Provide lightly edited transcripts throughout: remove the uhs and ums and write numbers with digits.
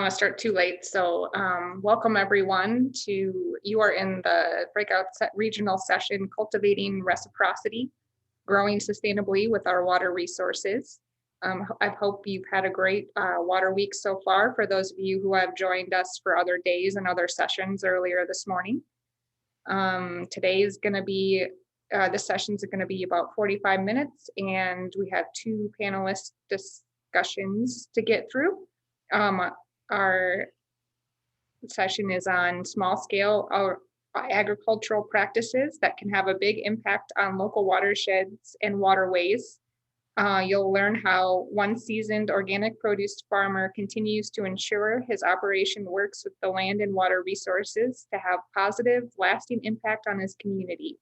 I start too late. So welcome everyone to, you are in the breakout regional session, Cultivating Reciprocity, Growing Sustainably with Our Water Resources. I hope you've had a great water week so far for those of you who have joined us for other days and other sessions earlier this morning. Today is going to be, this session is going to be about 45 minutes and we have two panelist discussions to get through. Our session is on small scale agricultural practices that can have a big impact on local watersheds and waterways. You'll learn how one seasoned organic produce farmer continues to ensure his operation works with the land and water resources to have positive, lasting impact on his community.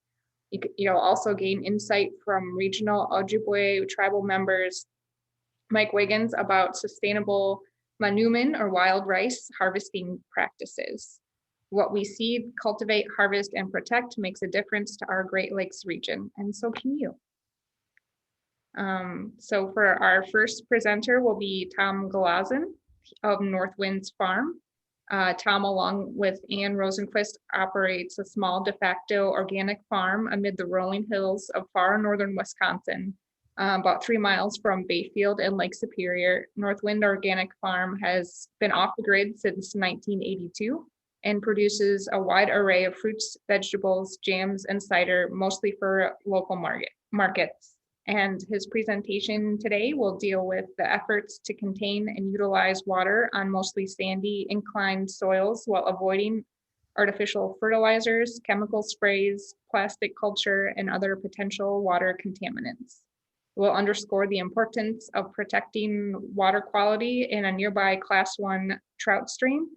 You'll also gain insight from regional Ojibwe tribal members, Mike Wiggins, about sustainable manoomin or wild rice harvesting practices. What we seed, cultivate, harvest, and protect makes a difference to our Great Lakes region, and so can you. So for our first presenter will be Tom Galazin of North Winds Farm. Tom, along with Ann Rosenquist, operates a small de facto organic farm amid the rolling hills of far northern Wisconsin. About 3 miles from Bayfield and Lake Superior, Northwind Organic Farm has been off the grid since 1982 and produces a wide array of fruits, vegetables, jams, and cider, mostly for local markets. And his presentation today will deal with the efforts to contain and utilize water on mostly sandy, inclined soils while avoiding artificial fertilizers, chemical sprays, plastic culture, and other potential water contaminants. We'll underscore the importance of protecting water quality in a nearby Class 1 trout stream,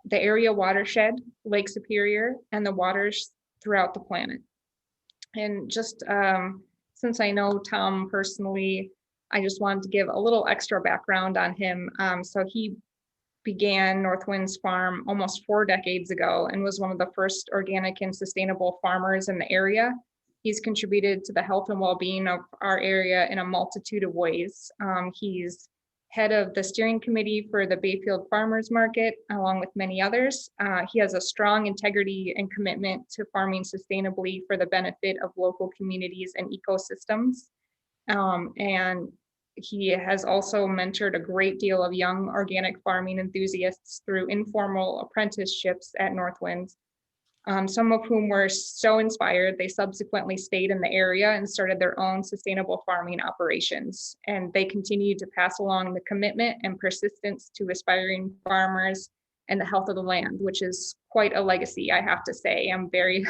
the area watershed, Lake Superior, and the waters throughout the planet. And just since I know Tom personally, I just wanted to give a little extra background on him. So he began North Winds Farm almost 4 decades ago and was one of the first organic and sustainable farmers in the area. He's contributed to the health and well-being of our area in a multitude of ways. He's head of the steering committee for the Bayfield Farmers Market, along with many others. He has a strong integrity and commitment to farming sustainably for the benefit of local communities and ecosystems. And he has also mentored a great deal of young organic farming enthusiasts through informal apprenticeships at Northwinds. Some of whom were so inspired, they subsequently stayed in the area and started their own sustainable farming operations. And they continue to pass along the commitment and persistence to aspiring farmers and the health of the land, which is quite a legacy, I have to say. I'm very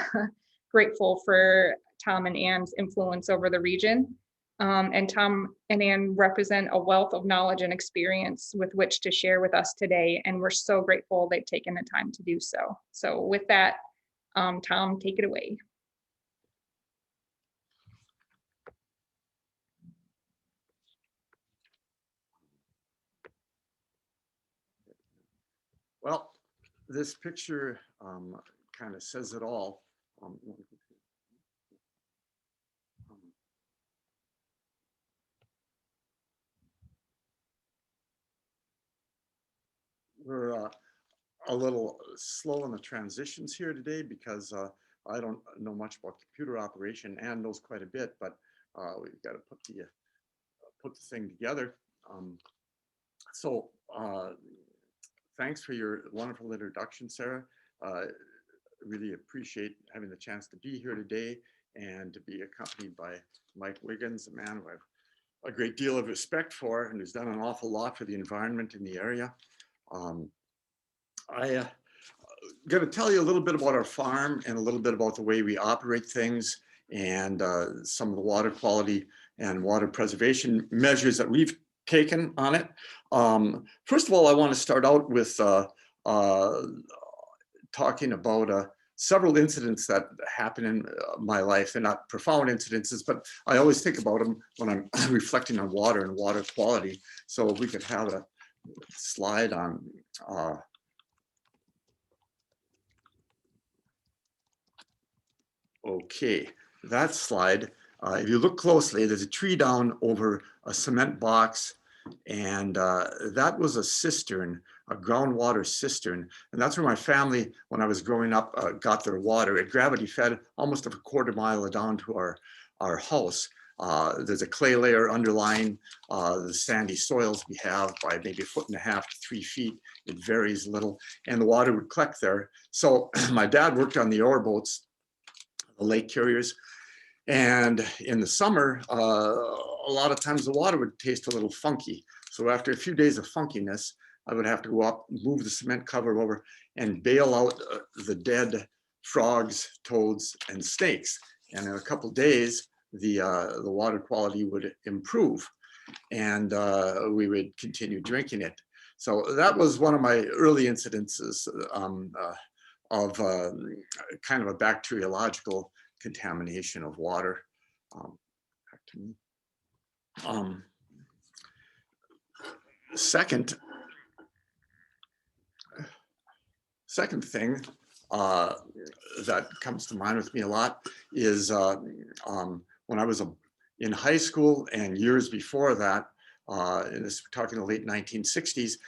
grateful for Tom and Ann's influence over the region. And Tom and Ann represent a wealth of knowledge and experience with which to share with us today. And we're so grateful they've taken the time to do so. So with that, Tom, take it away. Well, this picture kind of says it all. We're a little slow in the transitions here today because I don't know much about computer operation. Ann knows quite a bit, but we've got to put the thing together. So thanks for your wonderful introduction, Sarah. Really appreciate having the chance to be here today and to be accompanied by Mike Wiggins, a man who I have a great deal of respect for and who's done an awful lot for the environment in the area. I'm going to tell you a little bit about our farm and a little bit about the way we operate things and some of the water quality and water preservation measures that we've taken on it. First of all, I want to start out with talking about several incidents that happen in my life. They're not profound incidences, but I always think about them when I'm reflecting on water and water quality. So if we could have a slide on okay, that slide, if you look closely, there's a tree down over a cement box, and that was a cistern a groundwater cistern. And that's where my family, when I was growing up, got their water. It gravity fed almost a quarter mile down to our house. There's a clay layer underlying the sandy soils we have by maybe 1.5 to 3 feet. It varies a little, and the water would collect there. So my dad worked on the ore boats, the lake carriers, and in the summer, a lot of times the water would taste a little funky. So after a few days of funkiness, I would have to go up, move the cement cover over, and bail out the dead frogs, toads, and snakes. And in a couple of days, the water quality would improve, and we would continue drinking it. So that was one of my early incidences of kind of a bacteriological contamination of water. Back to me. Second thing that comes to mind with me a lot is when I was in high school and years before that, and this we're talking the late 1960s,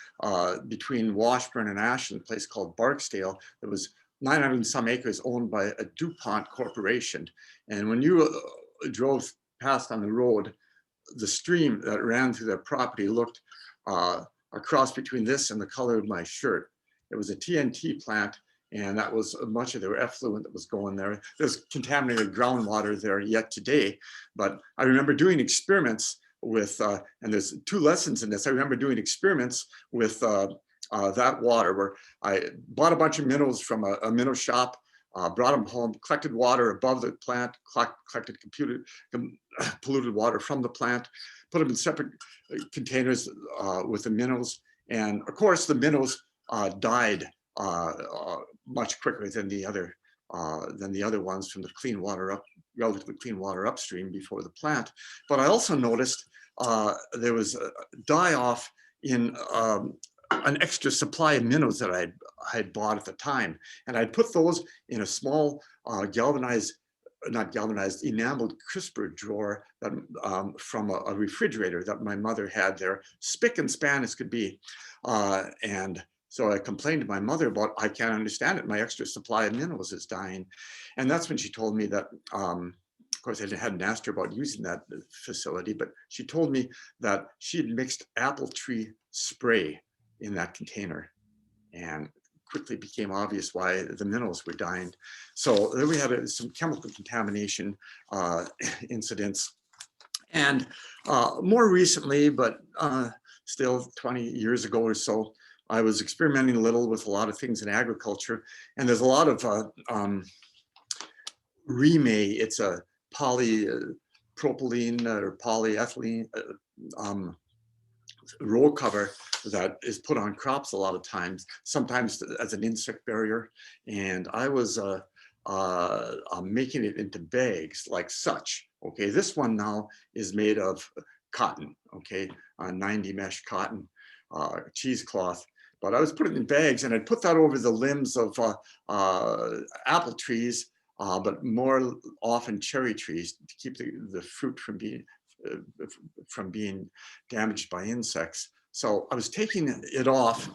between Washburn and Ashland, a place called Barksdale, there was 900 and some acres owned by a DuPont corporation. And when you drove past on the road, the stream that ran through their property looked a cross between this and the color of my shirt. It was a TNT plant, and that was much of their effluent that was going there. There's contaminated groundwater there yet today, but I remember doing experiments with, and there's 2 lessons in this. I remember doing experiments with that water, where I bought a bunch of minnows from a minnow shop, brought them home, collected water above the plant, collected polluted water from the plant, put them in separate containers with the minnows. And of course, the minnows died much quicker than the other ones from the clean water up, relatively clean water upstream before the plant. But I also noticed there was a die-off in an extra supply of minnows that I had bought at the time. And I'd put those in a small enameled crisper drawer that, from a refrigerator that my mother had there, spick and span as could be. And so I complained to my mother about, I can't understand it, my extra supply of minnows is dying. And that's when she told me that, of course, I hadn't asked her about using that facility, but she told me that she had mixed apple tree spray in that container, and quickly became obvious why the minnows were dying. So then we had some chemical contamination incidents. And more recently, but still 20 years ago or so, I was experimenting a little with a lot of things in agriculture. And there's a lot of remay. It's a polypropylene or polyethylene row cover that is put on crops a lot of times, sometimes as an insect barrier. And I was making it into bags like such. Okay, this one now is made of cotton, okay, 90 mesh cotton, cheesecloth. But I was putting it in bags, and I'd put that over the limbs of apple trees, but more often cherry trees, to keep the fruit from being damaged by insects. So I was taking it off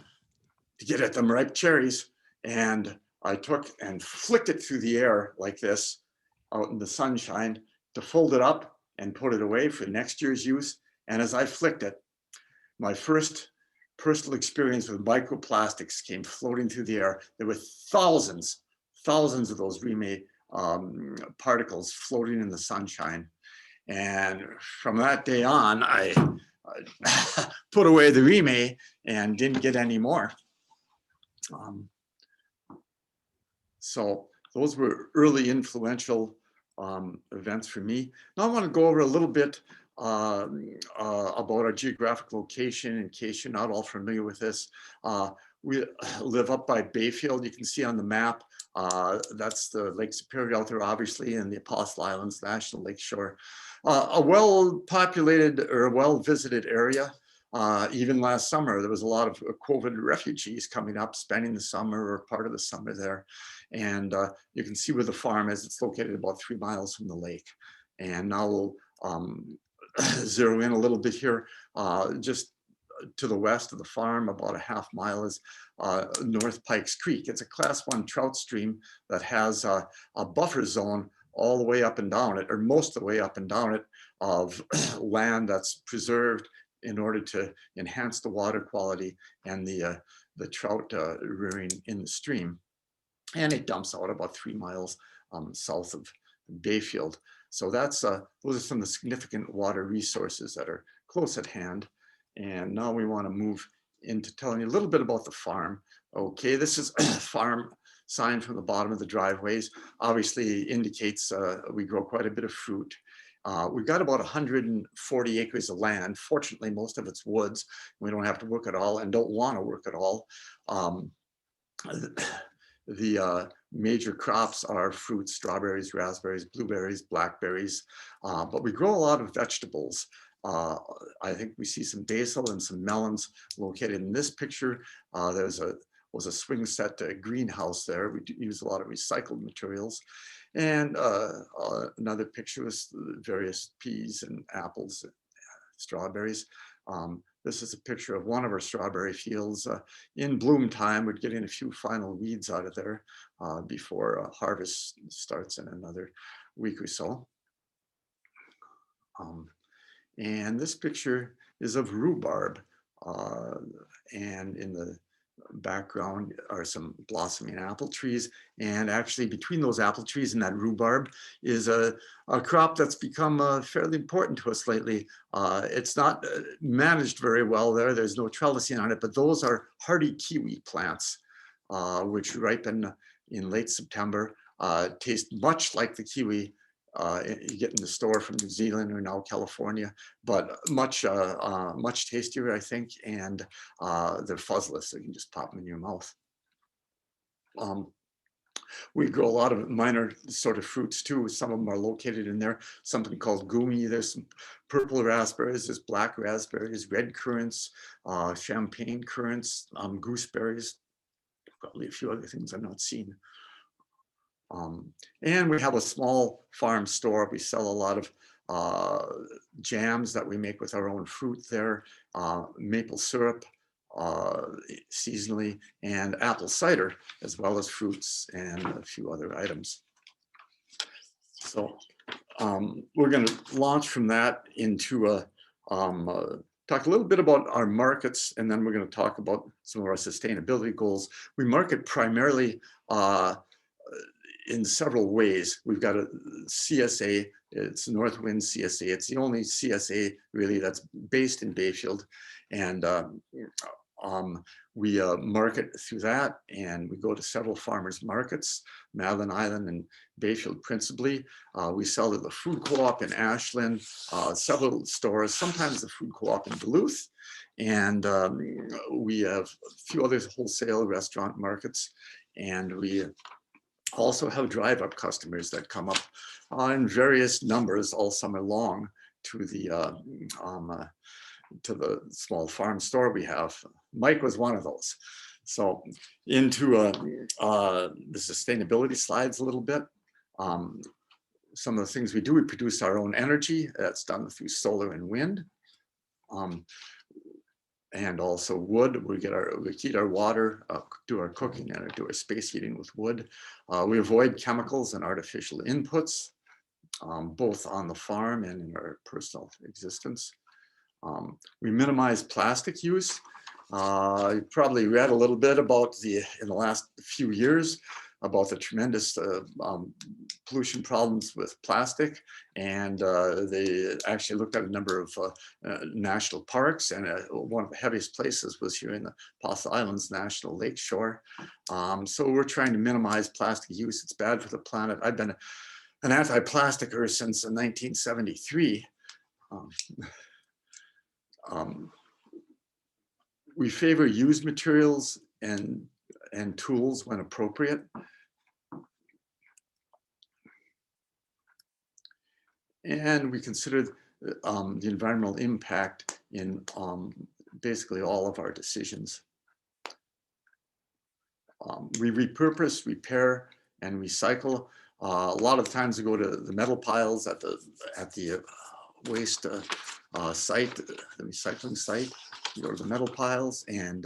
to get at them ripe cherries, and I took and flicked it through the air like this out in the sunshine to fold it up and put it away for next year's use. And as I flicked it, my first personal experience with microplastics came floating through the air. There were thousands of those remade particles floating in the sunshine. And from that day on, I put away the remay and didn't get any more. So those were early influential events for me. Now I want to go over a little bit about our geographic location, in case you're not all familiar with this. We live up by Bayfield. You can see on the map, that's the Lake Superior out there, obviously, and the Apostle Islands National Lake Shore. A well-populated or well-visited area. Even last summer, there was a lot of COVID refugees coming up, spending the summer or part of the summer there. And you can see where the farm is. It's located about 3 miles from the lake. And now we'll zero in a little bit here, just to the west of the farm, about a half mile, is North Pikes Creek. It's a class 1 trout stream that has a buffer zone all the way up and down it, or most of the way up and down it, of land that's preserved in order to enhance the water quality and the trout rearing in the stream. And it dumps out about 3 miles south of Bayfield. So that's those are some of the significant water resources that are close at hand. And now we want to move into telling you a little bit about the farm. Okay, this is a farm sign from the bottom of the driveways. Obviously indicates we grow quite a bit of fruit. We've got about 140 acres of land. Fortunately, most of it's woods. We don't have to work at all and don't want to work at all. The major crops are fruits, strawberries, raspberries, blueberries, blackberries, but we grow a lot of vegetables. I think we see some basil and some melons located in this picture. Was a swing set greenhouse there. We use a lot of recycled materials. And another picture was various peas and apples, strawberries. This is a picture of one of our strawberry fields in bloom time. We're getting a few final weeds out of there before harvest starts in another week or so. And this picture is of rhubarb. And in the background are some blossoming apple trees. And actually between those apple trees and that rhubarb is a crop that's become fairly important to us lately. It's not managed very well there. There's no trellising on it, but those are hardy kiwi plants, which ripen in late September, taste much like the kiwi you get in the store from New Zealand or now California, but much tastier, I think, and they're fuzzless, so you can just pop them in your mouth. We grow a lot of minor sort of fruits too. Some of them are located in there, something called gumi. There's some purple raspberries, there's black raspberries, red currants, champagne currants, gooseberries, probably a few other things I've not seen. And we have a small farm store. We sell a lot of jams that we make with our own fruit there, maple syrup seasonally, and apple cider, as well as fruits and a few other items. So we're going to launch from that into talk a little bit about our markets, and then we're going to talk about some of our sustainability goals. We market primarily in several ways. We've got a CSA, it's Northwind CSA. It's the only CSA really that's based in Bayfield. And we market through that, and we go to several farmers markets, Madeline Island and Bayfield principally. We sell to the food co-op in Ashland, several stores, sometimes the food co-op in Duluth. And we have a few other wholesale restaurant markets. And we also have drive-up customers that come up in various numbers all summer long to the small farm store we have. Mike was one of those. So into the sustainability slides a little bit. Some of the things we do, we produce our own energy. That's done through solar and wind. And also wood. We heat our water, do our cooking, and do our space heating with wood. We avoid chemicals and artificial inputs, both on the farm and in our personal existence. We minimize plastic use. You probably read a little bit about in the last few years about the tremendous pollution problems with plastic. And they actually looked at a number of national parks, and one of the heaviest places was here in the Apostle Islands National Lake Shore. So we're trying to minimize plastic use. It's bad for the planet. I've been an anti-plasticer since 1973. We favor used materials and tools when appropriate. And we consider the environmental impact in basically all of our decisions. We repurpose, repair, and recycle. A lot of times we go to the metal piles at the waste site, the recycling site. go to the metal piles and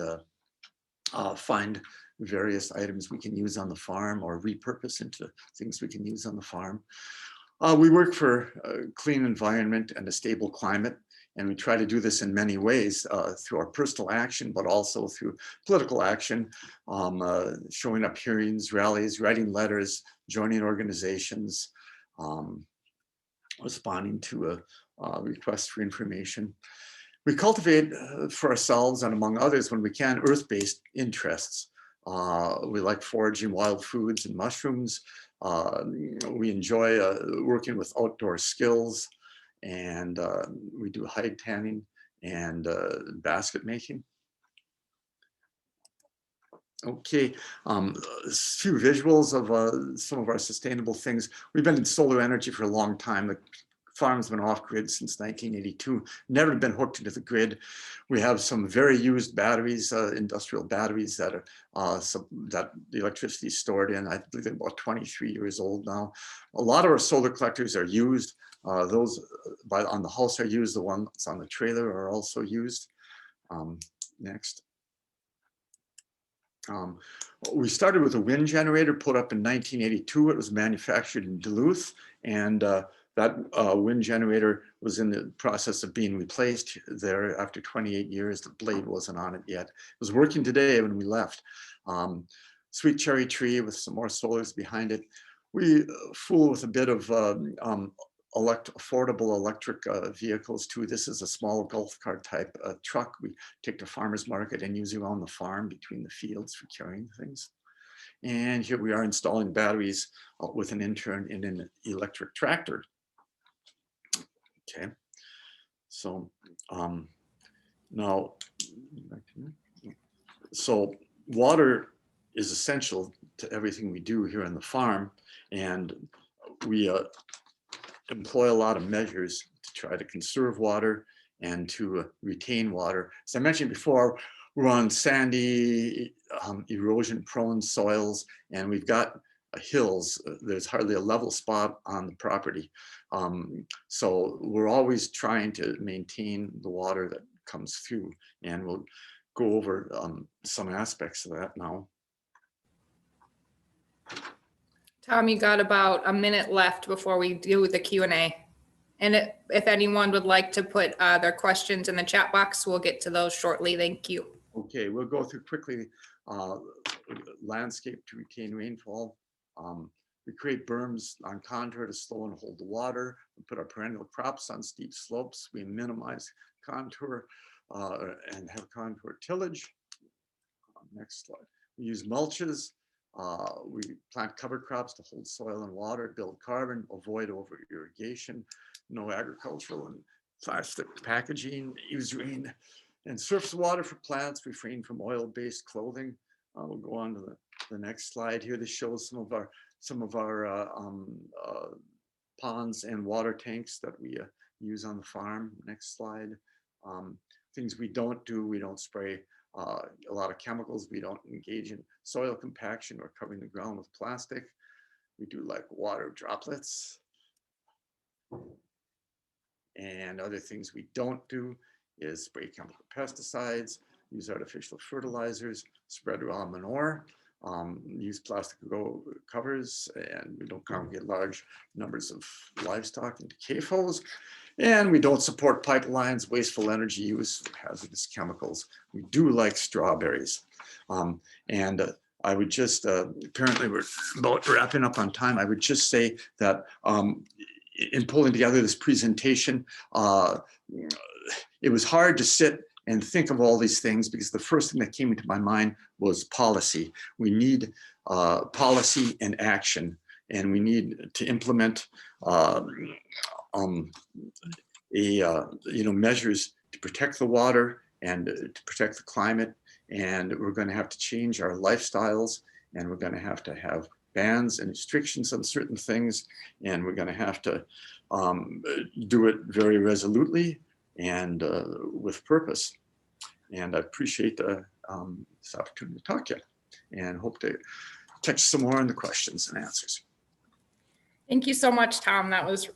find various items we can use on the farm or repurpose into things we can use on the farm. We work for a clean environment and a stable climate, and we try to do this in many ways through our personal action, but also through political action, showing up hearings, rallies, writing letters, joining organizations, responding to a request for information. We cultivate for ourselves and among others, when we can, earth-based interests. We like foraging wild foods and mushrooms. We enjoy working with outdoor skills, and we do hide tanning and basket making. Okay, a few visuals of some of our sustainable things. We've been in solar energy for a long time. The farm's been off grid since 1982, never been hooked into the grid. We have some very used batteries, industrial batteries that are that the electricity is stored in. I believe they're about 23 years old now. A lot of our solar collectors are used. Those on the house are used. The ones on the trailer are also used. Next. We started with a wind generator put up in 1982. It was manufactured in Duluth, and that wind generator was in the process of being replaced there after 28 years. The blade wasn't on it yet. It was working today when we left. Sweet cherry tree with some more solars behind it. We fool with a bit of affordable electric vehicles too. This is a small golf cart type truck we take to farmers market and use around the farm between the fields for carrying things. And here we are installing batteries with an intern in an electric tractor. Okay, so now, so water is essential to everything we do here on the farm, and we employ a lot of measures to try to conserve water and to retain water. As I mentioned before, we're on sandy, erosion-prone soils, and we've got hills. There's hardly a level spot on the property. So we're always trying to maintain the water that comes through, and we'll go over some aspects of that now. Tom, you got about a minute left before we do the Q&A. And if anyone would like to put their questions in the chat box, we'll get to those shortly. Thank you. Okay, we'll go through quickly. Landscape to retain rainfall. We create berms on contour to slow and hold the water. We put our perennial crops on steep slopes. We minimize contour and have contour tillage. Next slide. We use mulches. We plant cover crops to hold soil and water, build carbon, avoid over irrigation, no agricultural and plastic packaging, use rain and surface water for plants, refrain from oil-based clothing. We'll go on to the next slide here. This shows some of our ponds and water tanks that we use on the farm. Next slide. Things we don't do: we don't spray a lot of chemicals. We don't engage in soil compaction or covering the ground with plastic. We do like water droplets. And other things we don't do is spray chemical pesticides, use artificial fertilizers, spread raw manure, use plastic covers, and we don't congregate large numbers of livestock into CAFOs. And we don't support pipelines, wasteful energy use, hazardous chemicals. We do like strawberries. I would just, apparently we're about wrapping up on time. I would just say that in pulling together this presentation, it was hard to sit and think of all these things because the first thing that came into my mind was policy. We need policy and action, and we need to implement measures to protect the water and to protect the climate. And we're going to have to change our lifestyles, and we're going to have bans and restrictions on certain things, and we're going to have to do it very resolutely and with purpose. And I appreciate this opportunity to talk to you, and hope to catch some more on the questions and answers. Thank you so much, Tom. That was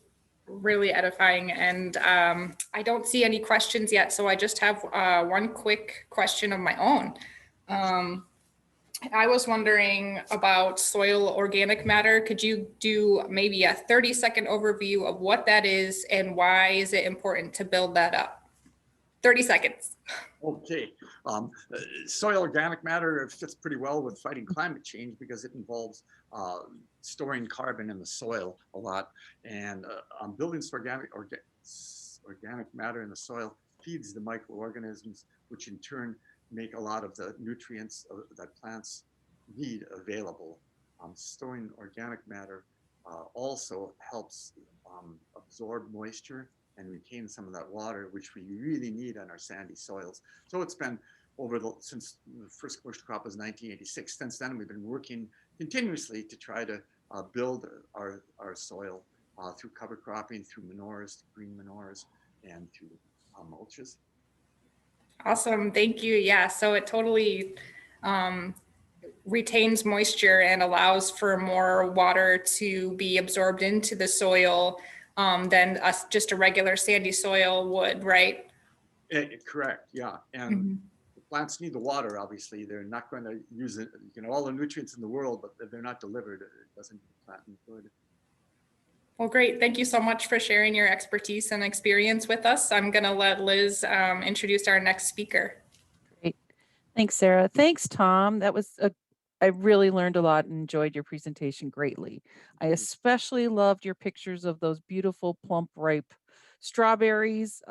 really edifying. And I don't see any questions yet, so I just have one quick question of my own. Um, I was wondering about soil organic matter. Could you do maybe a 30-second overview of what that is and why is it important to build that up? 30 seconds. Okay. Soil organic matter fits pretty well with fighting climate change because it involves storing carbon in the soil a lot. And building organic matter in the soil feeds the microorganisms, which in turn make a lot of the nutrients that plants need available. Storing organic matter also helps absorb moisture and retain some of that water, which we really need on our sandy soils. So it's been since the first bush crop was 1986. Since then, we've been working continuously to try to build our soil through cover cropping, through manures, green manures, and through mulches. Awesome. Thank you. Yeah. So it totally um, retains moisture and allows for more water to be absorbed into the soil than just a regular sandy soil would, right? Correct. Yeah. And the plants need the water, obviously. They're not going to use it, all the nutrients in the world, but if they're not delivered, it doesn't do the plant any good. Well, great. Thank you so much for sharing your expertise and experience with us. I'm going to let Liz introduce our next speaker. Great. Thanks, Sarah. Thanks, Tom. I really learned a lot and enjoyed your presentation greatly. I especially loved your pictures of those beautiful, plump, ripe strawberries.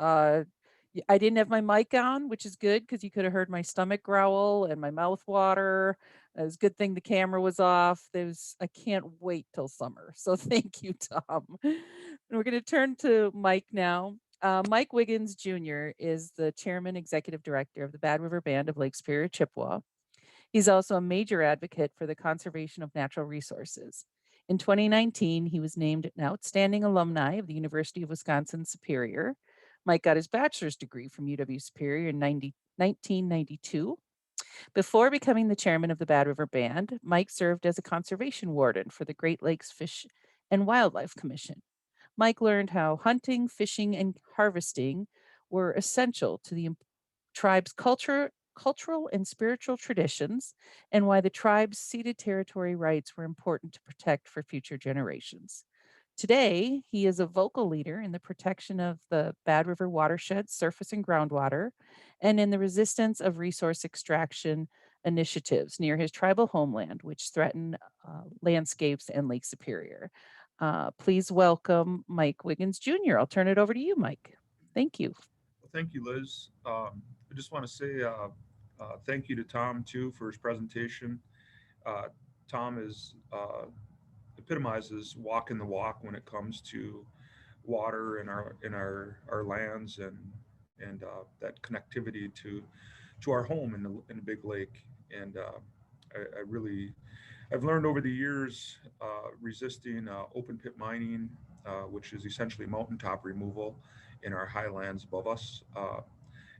I didn't have my mic on, which is good because you could have heard my stomach growl and my mouth water. It was a good thing the camera was off. I can't wait till summer. So thank you, Tom. And we're going to turn to Mike now. Mike Wiggins Jr. is the chairman executive director of the Bad River Band of Lake Superior, Chippewa. He's also a major advocate for the conservation of natural resources. In 2019, he was named an outstanding alumni of the University of Wisconsin Superior. Mike got his bachelor's degree from UW Superior in 1992. Before becoming the chairman of the Bad River Band, Mike served as a conservation warden for the Great Lakes Fish and Wildlife Commission. Mike learned how hunting, fishing, and harvesting were essential to the tribe's cultural and spiritual traditions, and why the tribe's ceded territory rights were important to protect for future generations. Today, he is a vocal leader in the protection of the Bad River watershed, surface and groundwater, and in the resistance of resource extraction initiatives near his tribal homeland, which threaten landscapes and Lake Superior. Please welcome Mike Wiggins Jr. I'll turn it over to you, Mike. Thank you. Well, thank you, Liz. I just want to say thank you to Tom, too, for his presentation. Tom epitomizes walking the walk when it comes to water in our lands and that connectivity to our home in the big lake. And I've learned over the years resisting open pit mining, which is essentially mountaintop removal in our highlands above us,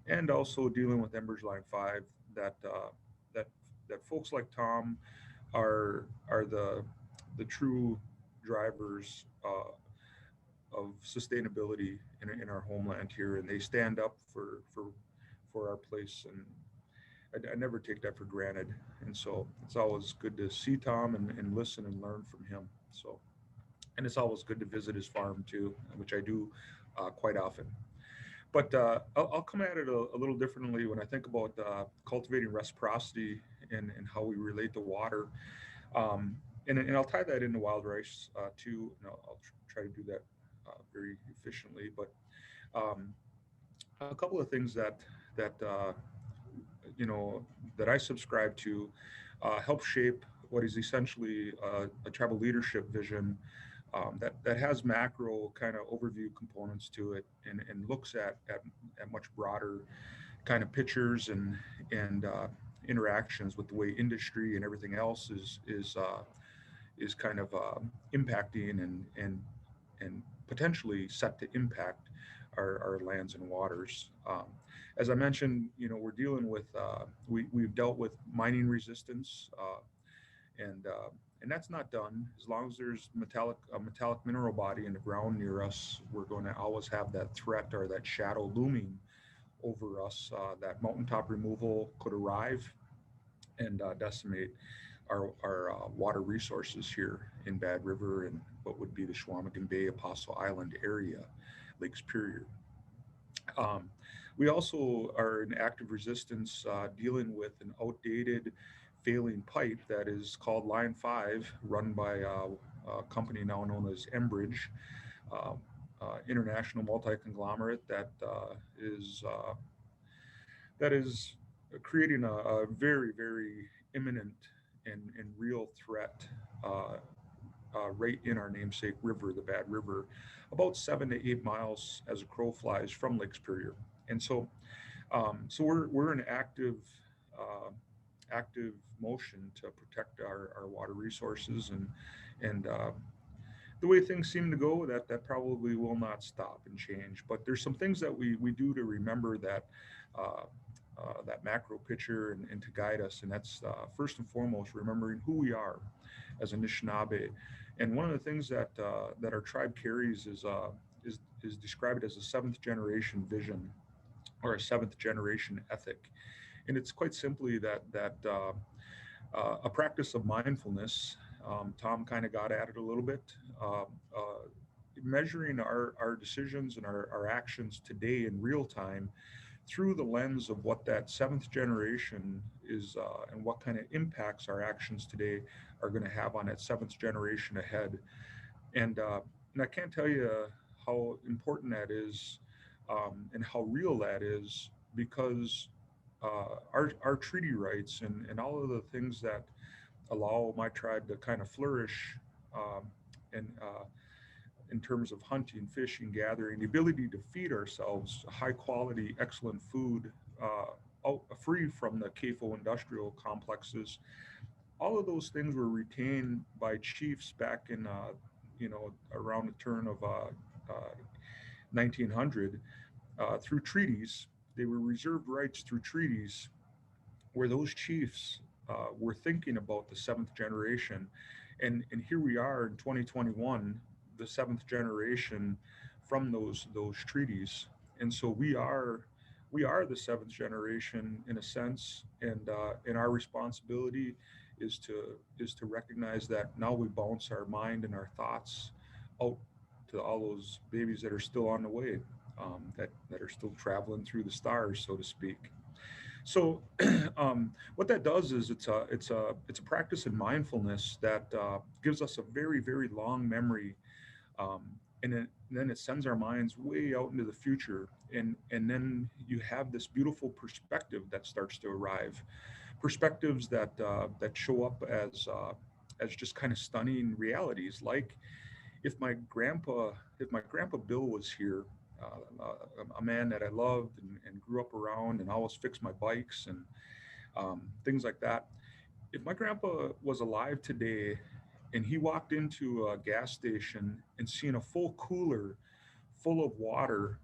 and also dealing with Embers Line 5. That that folks like Tom are the true drivers of sustainability in our homeland here, and they stand up for our place, and I never take that for granted. And so it's always good to see Tom and listen and learn from him. So, and it's always good to visit his farm too, which I do quite often. But I'll come at it a little differently when I think about cultivating reciprocity and how we relate to water. And I'll tie that into wild rice too. And I'll try to do that very efficiently. But a couple of things that you know that I subscribe to help shape what is essentially a tribal leadership vision that has macro kind of overview components to it and looks at much broader kind of pictures and interactions with the way industry and everything else is kind of impacting and potentially set to impact our lands and waters. As I mentioned, we're dealing with we've dealt with mining resistance and And that's not done. As long as there's a metallic mineral body in the ground near us, we're going to always have that threat or that shadow looming over us. That mountaintop removal could arrive and decimate our water resources here in Bad River and what would be the Chequamegon Bay, Apostle Island area, Lake Superior. We also are in active resistance dealing with an outdated failing pipe that is called Line 5, run by a company now known as Enbridge, uh, international multi-conglomerate that is creating a very, very imminent and real threat right in our namesake river, the Bad River, about 7 to 8 miles as a crow flies from Lake Superior. And so we're in active motion to protect our water resources, and the way things seem to go, that probably will not stop and change. But there's some things that we do to remember uh, that macro picture and to guide us, and that's first and foremost remembering who we are as Anishinaabe. And one of the things that our tribe carries is described as a seventh generation vision or a seventh generation ethic, and it's quite simply a practice of mindfulness. Tom kind of got at it a little bit. Uh, uh, Measuring our decisions and our actions today in real time through the lens of what that seventh generation is and what kind of impacts our actions today are going to have on that seventh generation ahead. And I can't tell you how important that is and how real that is, because our treaty rights and all of the things that allow my tribe to kind of flourish um, and in terms of hunting, fishing, gathering, the ability to feed ourselves high quality, excellent food, free from the CAFO industrial complexes. All of those things were retained by chiefs back in, around the turn of 1900 through treaties. They were reserved rights through treaties where those chiefs were thinking about the seventh generation. And here we are in 2021, the seventh generation from those treaties. And so we are the seventh generation in a sense, and our responsibility is to recognize that now we bounce our mind and our thoughts out to all those babies that are still on the way, that are still traveling through the stars, so to speak. So, what that does is it's a practice in mindfulness that gives us a very, very long memory, um, then it sends our minds way out into the future, and then you have this beautiful perspective that starts to arrive, perspectives that show up as just kind of stunning realities, like if my grandpa Bill was here, a man that I loved and grew up around and always fixed my bikes and things like that. If my grandpa was alive today and he walked into a gas station and seen a full cooler full of water,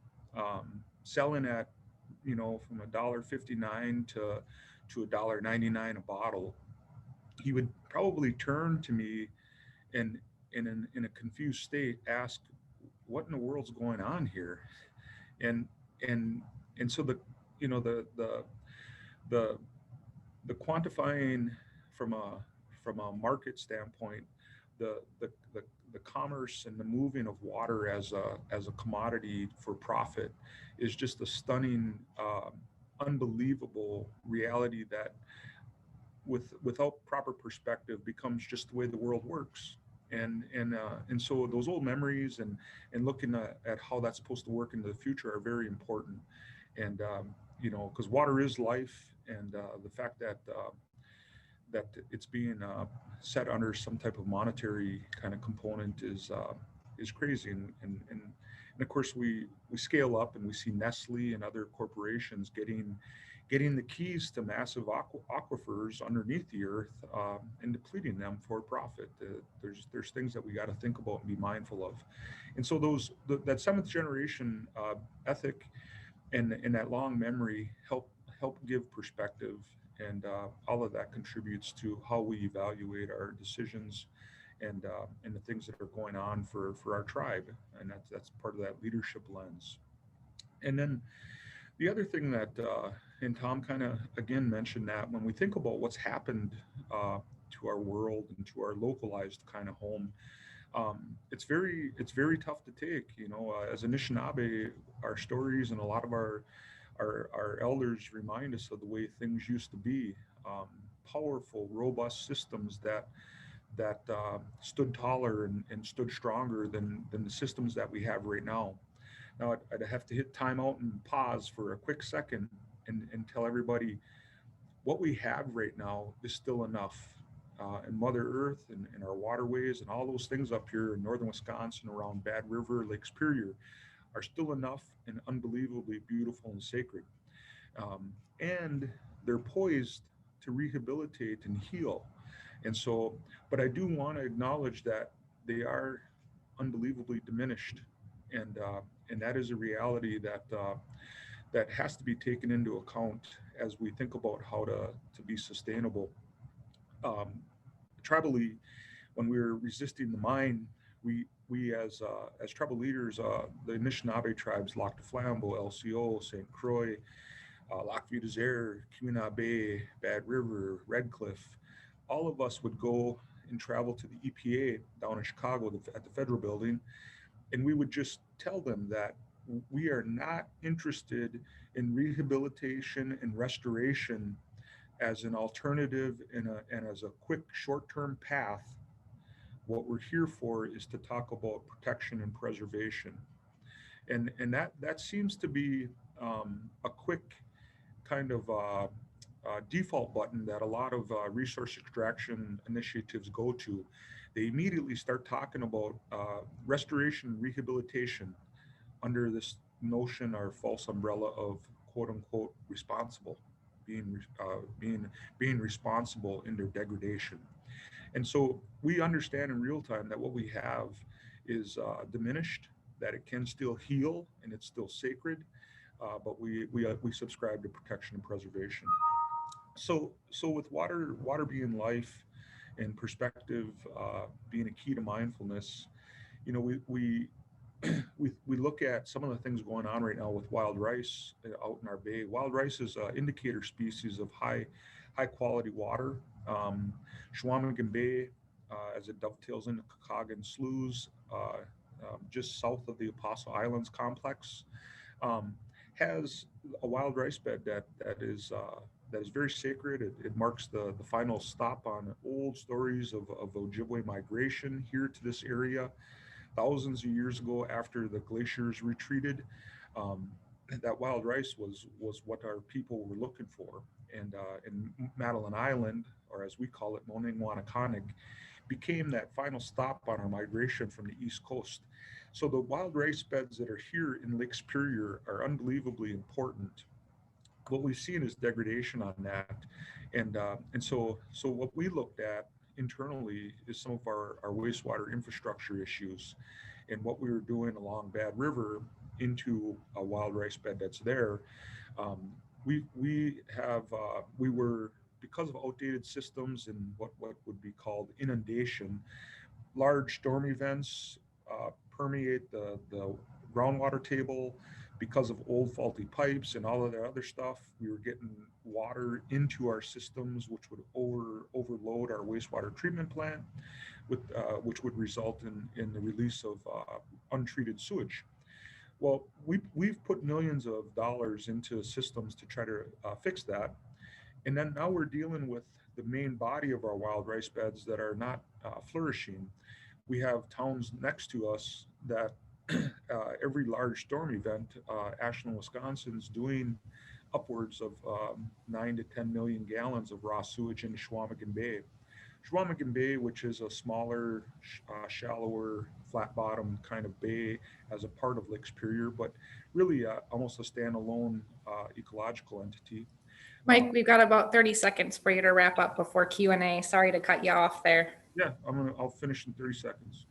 selling at, from $1.59 to $1.99 a bottle, he would probably turn to me and in a confused state ask, what in the world's going on here? And and and so you know the the quantifying from a market standpoint, the commerce and the moving of water as a commodity for profit is just a stunning, unbelievable reality that without proper perspective becomes just the way the world works. And so those old memories and looking at how that's supposed to work into the future are very important. And because water is life, and the fact that it's being set under some type of monetary kind of component is crazy. And of course we scale up and we see Nestle and other corporations getting the keys to massive aquifers underneath the earth, and depleting them for profit. There's things that we got to think about and be mindful of. And so that seventh generation ethic and that long memory help give perspective And all of that contributes to how we evaluate our decisions and the things that are going on for our tribe. And that's part of that leadership lens. And then the other thing that, and Tom kind of again mentioned that when we think about what's happened to our world and to our localized kind of home, it's very tough to take. As Anishinaabe, our stories and a lot of our elders remind us of the way things used to be. Powerful, robust systems that stood taller and stood stronger than the systems that we have right now. Now, I'd have to hit time out and pause for a quick second and tell everybody what we have right now is still enough. And Mother Earth and our waterways and all those things up here in northern Wisconsin around Bad River, Lake Superior are still enough and unbelievably beautiful and sacred. And they're poised to rehabilitate and heal. And so, but I do want to acknowledge that they are unbelievably diminished. And that is a reality that has to be taken into account as we think about how to be sustainable. Um, Tribally, when we were resisting the mine, we as tribal leaders, the Anishinaabe tribes, Lac du Flambeau, LCO, St. Croix, Lac Vieux Desert, Keweenaw Bay, Bad River, Red Cliff, all of us would go and travel to the EPA down in Chicago at the federal building, and we would just tell them that we are not interested in rehabilitation and restoration as an alternative and as a quick short-term path. What we're here for is to talk about protection and preservation. And that seems to be a quick kind of default button that a lot of resource extraction initiatives go to. They immediately start talking about restoration and rehabilitation under this notion or false umbrella of quote unquote responsible, being responsible in their degradation. And so we understand in real time that what we have is diminished, that it can still heal and it's still sacred, but we subscribe to protection and preservation. So with water being life and perspective being a key to mindfulness, we we look at some of the things going on right now with wild rice out in our bay. Wild rice is an indicator species of high quality water. Um, Chequamegon Bay, as it dovetails into Kakagan Sloughs, just south of the Apostle Islands complex, um, has a wild rice bed that is very sacred. It marks the final stop on old stories of Ojibwe migration here to this area thousands of years ago after the glaciers retreated. Um, that wild rice was what our people were looking for. And Madeline Island, or as we call it, Moningwanakanig, became that final stop on our migration from the East Coast. So the wild rice beds that are here in Lake Superior are unbelievably important. What we've seen is degradation on that, and so what we looked at internally is some of our wastewater infrastructure issues, and what we were doing along Bad River into a wild rice bed that's there. Um, we were, because of outdated systems and what would be called inundation, large storm events permeate the groundwater table because of old faulty pipes and all of that other stuff. We were getting water into our systems, which would overload our wastewater treatment plant, which would result in the release of untreated sewage. Well, we've put millions of dollars into systems to try to fix that, and then now we're dealing with the main body of our wild rice beds that are not flourishing. We have towns next to us that every large storm event, Ashland, Wisconsin's doing upwards of 9 to 10 million gallons of raw sewage into Chequamegon Bay. Chequamegon Bay, which is a smaller, shallower, flat bottom kind of bay as a part of Lake Superior, but really almost a standalone ecological entity. Mike, we've got about 30 seconds for you to wrap up before Q&A. Sorry to cut you off there. Yeah, I'll finish in 30 seconds.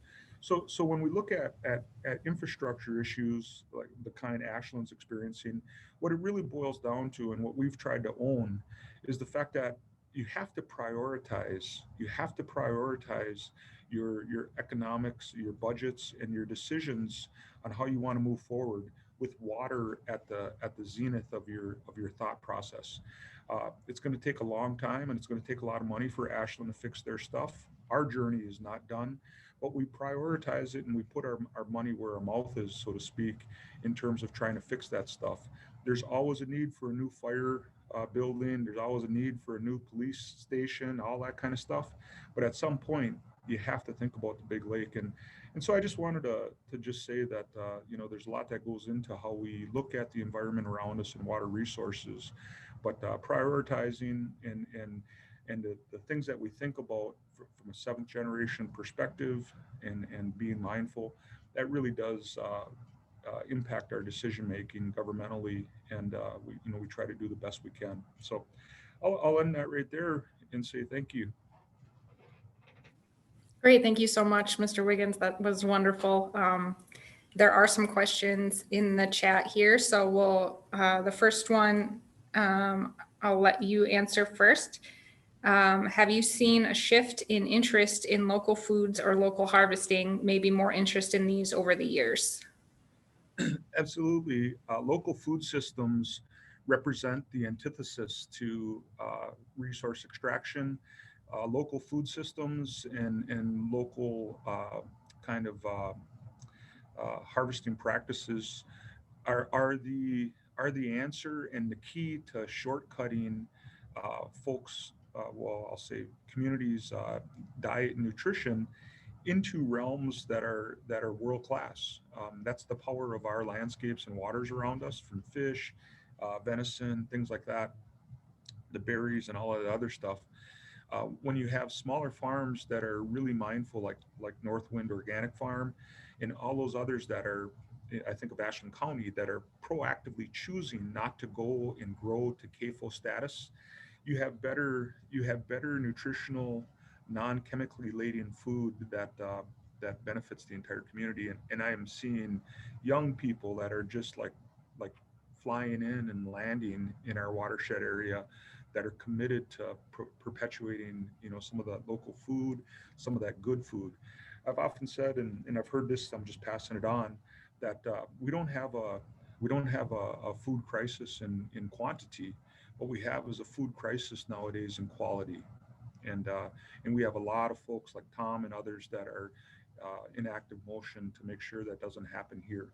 So when we look at infrastructure issues like the kind Ashland's experiencing, what it really boils down to, and what we've tried to own, is the fact that you have to prioritize. You have to prioritize your economics, your budgets, and your decisions on how you want to move forward with water at the zenith of your thought process. It's going to take a long time, and it's going to take a lot of money for Ashland to fix their stuff. Our journey is not done, but we prioritize it and we put our money where our mouth is, so to speak, in terms of trying to fix that stuff. There's always a need for a new fire building. There's always a need for a new police station, all that kind of stuff. But at some point, you have to think about the big lake. And so I just wanted to just say that, there's a lot that goes into how we look at the environment around us and water resources, but prioritizing and the things that we think about from a seventh generation perspective and being mindful, that really does impact our decision making governmentally, and we try to do the best we can. So I'll end that right there and say thank you. Great, thank you so much, Mr. Wiggins. That was wonderful. There are some questions in the chat here, so the first one, I'll let you answer first. Have you seen a shift in interest in local foods or local harvesting, maybe more interest in these over the years? Absolutely. Local food systems represent the antithesis to resource extraction. Local food systems and local kind of harvesting practices are the answer and the key to shortcutting folks. I'll say communities' diet and nutrition into realms that are world class. That's the power of our landscapes and waters around us, from fish, venison, things like that, the berries, and all of the other stuff. When you have smaller farms that are really mindful, like Northwind Organic Farm, and all those others that are, I think of Ashland County, that are proactively choosing not to go and grow to CAFO status, you have better nutritional, non-chemically laden food that benefits the entire community. And I am seeing young people that are just like flying in and landing in our watershed area, that are committed to perpetuating some of that local food, some of that good food. I've often said, and I've heard this, I'm just passing it on, that we don't have a food crisis in quantity. What we have is a food crisis nowadays in quality, and we have a lot of folks like Tom and others that are in active motion to make sure that doesn't happen here.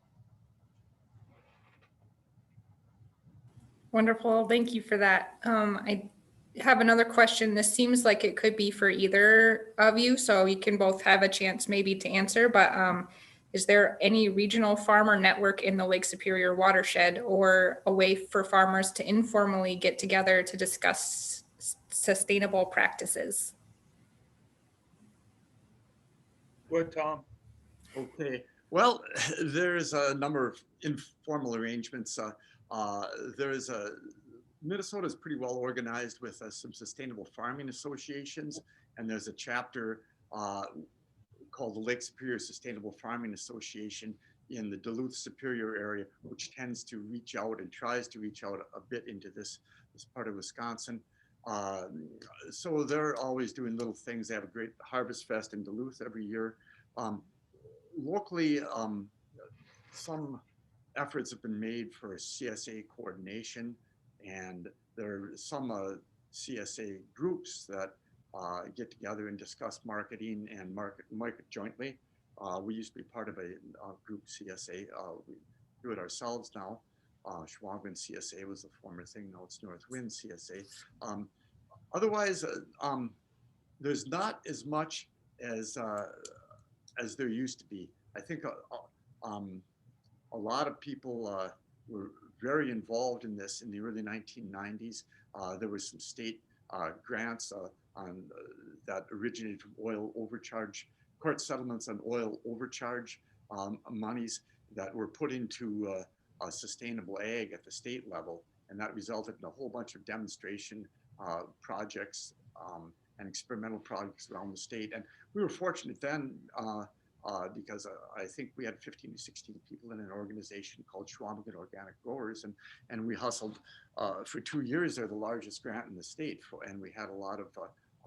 Wonderful, thank you for that. I have another question. This seems like it could be for either of you, so you can both have a chance maybe to answer, but is there any regional farmer network in the Lake Superior watershed, or a way for farmers to informally get together to discuss sustainable practices? Go ahead, Tom. Okay, well, there's a number of informal arrangements. There's Minnesota's pretty well organized with some sustainable farming associations, and there's a chapter called the Lake Superior Sustainable Farming Association in the Duluth Superior area, which tends to reach out and tries to reach out a bit into this part of Wisconsin. So they're always doing little things. They have a great harvest fest in Duluth every year. Locally, some efforts have been made for CSA coordination, and there are some CSA groups that get together and discuss marketing and market jointly. We used to be part of a group, CSA. We do it ourselves now. Schwabin CSA was the former thing. Now it's Northwind CSA. Otherwise, there's not as much as there used to be. I think a lot of people were very involved in this in the early 1990s. There were some state grants that originated from oil overcharge, court settlements on oil overcharge monies that were put into sustainable ag at the state level. And that resulted in a whole bunch of demonstration projects and experimental projects around the state. And we were fortunate then because I think we had 15 to 16 people in an organization called Schwamigan Organic Growers, and we hustled for 2 years. They're the largest grant in the state, and we had a lot of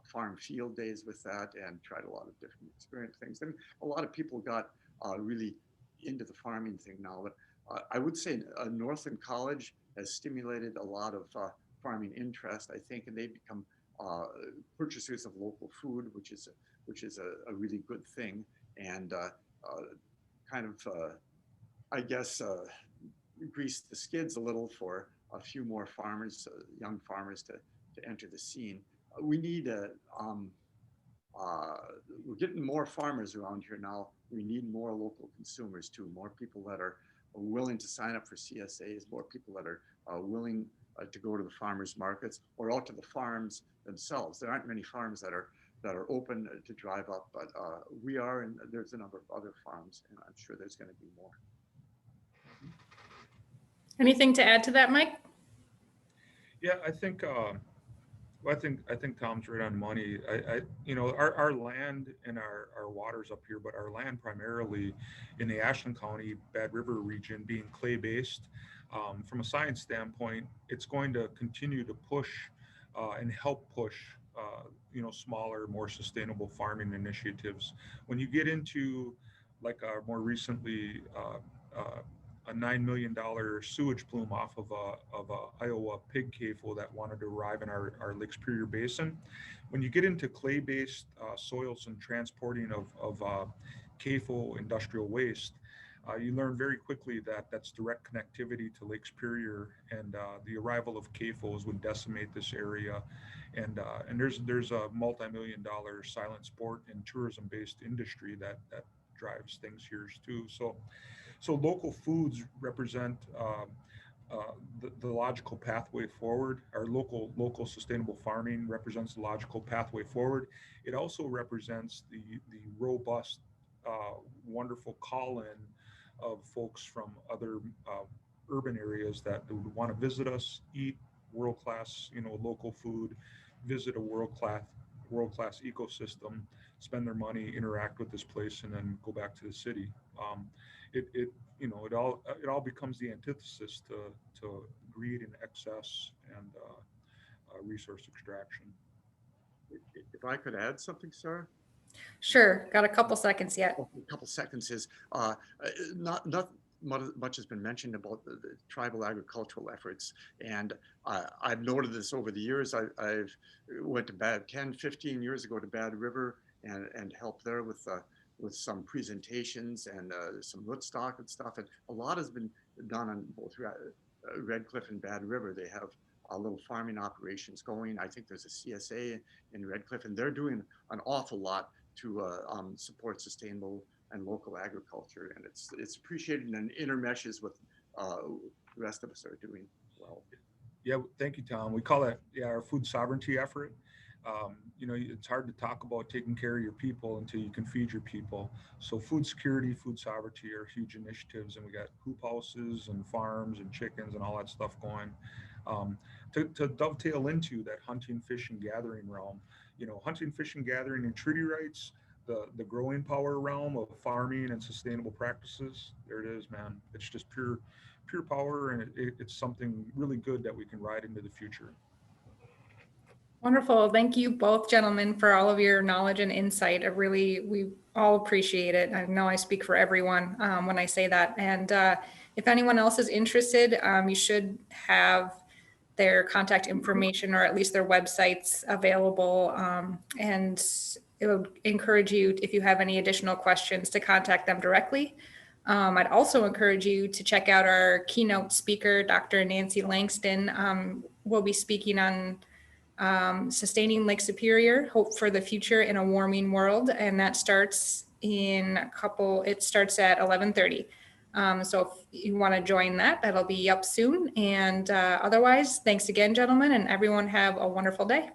farm field days with that and tried a lot of different experience things. And a lot of people got really into the farming thing now. But I would say Northland College has stimulated a lot of farming interest, I think, and they become purchasers of local food, which is a really good thing, and kind of I guess grease the skids a little for a few more farmers, young farmers, to enter the scene. We need we're getting more farmers around here now. We need more local consumers too, more people that are willing to sign up for CSAs, more people that are willing to go to the farmers markets or out to the farms themselves. There aren't many farms that are open to drive up, but we are, and there's a number of other farms, and I'm sure there's going to be more. Anything to add to that, Mike? Yeah, I think I think Tom's right on money. Our land and our waters up here, but our land primarily in the Ashland County, Bad River region being clay based. From a science standpoint, it's going to continue to push and help push, smaller, more sustainable farming initiatives. When you get into like more recently, a $9 million sewage plume off of a Iowa pig CAFO that wanted to arrive in our Lake Superior Basin. When you get into clay-based soils and transporting of CAFO industrial waste, you learn very quickly that that's direct connectivity to Lake Superior, and the arrival of CAFOs would decimate this area. And there's a multi-million-dollar silent sport and tourism-based industry that drives things here too. So local foods represent the logical pathway forward. Our local sustainable farming represents the logical pathway forward. It also represents the robust, wonderful call-in of folks from other urban areas that would want to visit us, eat world-class, local food, visit a world-class ecosystem, spend their money, interact with this place, and then go back to the city. It all becomes the antithesis to greed and excess and resource extraction. If I could add something, Sarah? Sure, got a couple seconds yet. A couple seconds is not much has been mentioned about the tribal agricultural efforts, and I've noted this over the years. I've went to 15 years ago to Bad River and helped there with some presentations and some rootstock and stuff, and a lot has been done on both Red Cliff and Bad River. They have little farming operations going. I think there's a CSA in Red Cliff, and they're doing an awful lot to support sustainable and local agriculture, and it's appreciated and intermeshes with the rest of us are doing well. Yeah, thank you, Tom. We call that our food sovereignty effort. It's hard to talk about taking care of your people until you can feed your people. So food security, food sovereignty are huge initiatives, and we got hoop houses and farms and chickens and all that stuff going. To dovetail into that hunting, fishing, gathering realm, hunting, fishing, gathering, and treaty rights, the growing power realm of farming and sustainable practices. There it is, man. It's just pure power, and it's something really good that we can ride into the future. Wonderful. Thank you both, gentlemen, for all of your knowledge and insight. We all appreciate it. I know I speak for everyone when I say that. And if anyone else is interested, you should have their contact information or at least their websites available. And it would encourage you, if you have any additional questions, to contact them directly. I'd also encourage you to check out our keynote speaker, Dr. Nancy Langston. We'll be speaking on Sustaining Lake Superior, Hope for the Future in a Warming World. And that starts it starts at 11:30. So if you want to join that, that'll be up soon. And otherwise, thanks again, gentlemen, and everyone have a wonderful day.